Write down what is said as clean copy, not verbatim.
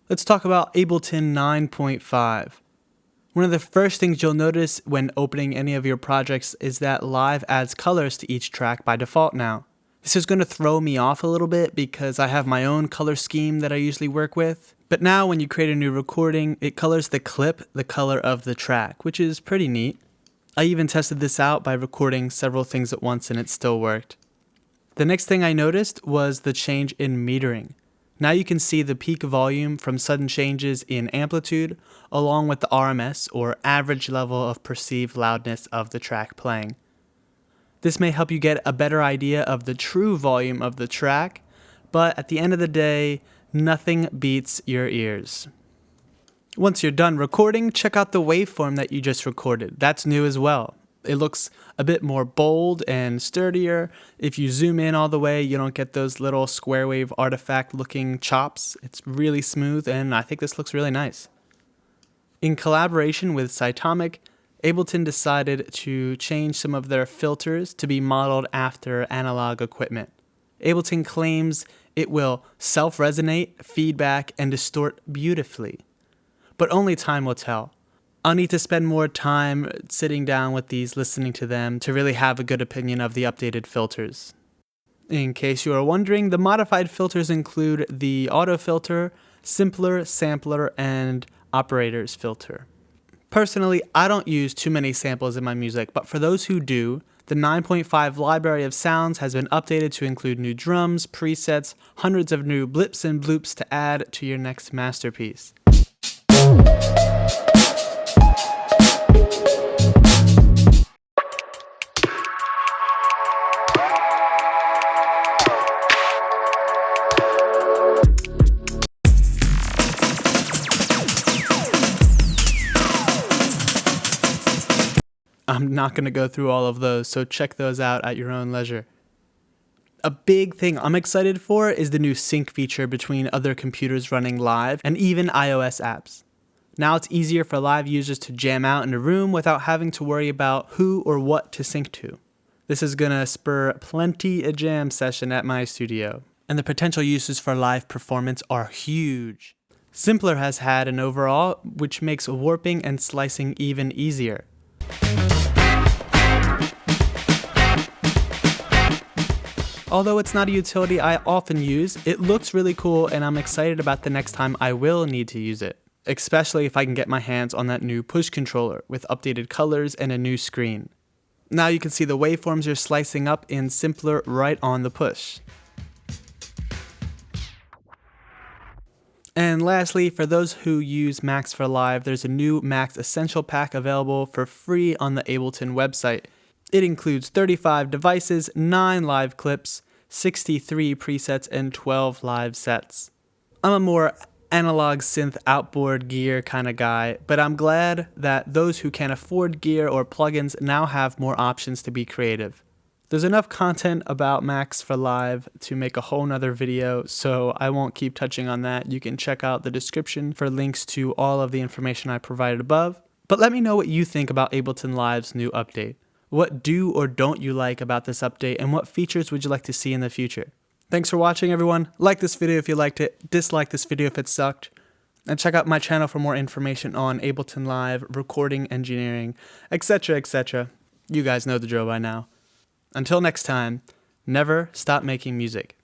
Let's talk about Ableton 9.5. One of the first things you'll notice when opening any of your projects is that Live adds colors to each track by default now. This is going to throw me off a little bit because I have my own color scheme that I usually work with. But now when you create a new recording, it colors the clip the color of the track, which is pretty neat. I even tested this out by recording several things at once and it still worked. The next thing I noticed was the change in metering. Now you can see the peak volume from sudden changes in amplitude, along with the RMS, or average level of perceived loudness of the track playing. This may help you get a better idea of the true volume of the track, but at the end of the day, nothing beats your ears. Once you're done recording, check out the waveform that you just recorded. That's new as well. It looks a bit more bold and sturdier. If you zoom in all the way, you don't get those little square wave artifact looking chops. It's really smooth and I think this looks really nice. In collaboration with Cytomic, Ableton decided to change some of their filters to be modeled after analog equipment. Ableton claims it will self-resonate, feedback, and distort beautifully. But only time will tell. I'll need to spend more time sitting down with these, listening to them, to really have a good opinion of the updated filters. In case you are wondering, the modified filters include the auto filter, simpler, sampler, and operators filter. Personally, I don't use too many samples in my music, but for those who do, the 9.5 library of sounds has been updated to include new drums, presets, hundreds of new blips and bloops to add to your next masterpiece. I'm not going to go through all of those, so check those out at your own leisure. A big thing I'm excited for is the new sync feature between other computers running Live and even iOS apps. Now it's easier for Live users to jam out in a room without having to worry about who or what to sync to. This is going to spur plenty a jam session at my studio, and the potential uses for Live performance are huge. Simpler has had an overall, which makes warping and slicing even easier. Although it's not a utility I often use, it looks really cool and I'm excited about the next time I will need to use it, especially if I can get my hands on that new push controller with updated colors and a new screen. Now you can see the waveforms you're slicing up in Simpler right on the push. And lastly, for those who use Max for Live, there's a new Max Essential Pack available for free on the Ableton website. It includes 35 devices, 9 live clips, 63 presets, and 12 live sets. I'm a more analog synth outboard gear kind of guy, but I'm glad that those who can afford gear or plugins now have more options to be creative. There's enough content about Max for Live to make a whole nother video, so I won't keep touching on that. You can check out the description for links to all of the information I provided above. But let me know what you think about Ableton Live's new update. What do or don't you like about this update, and what features would you like to see in the future? Thanks for watching, everyone. Like this video if you liked it, dislike this video if it sucked, and check out my channel for more information on Ableton Live, recording engineering, etc., etc. You guys know the drill by now. Until next time, never stop making music.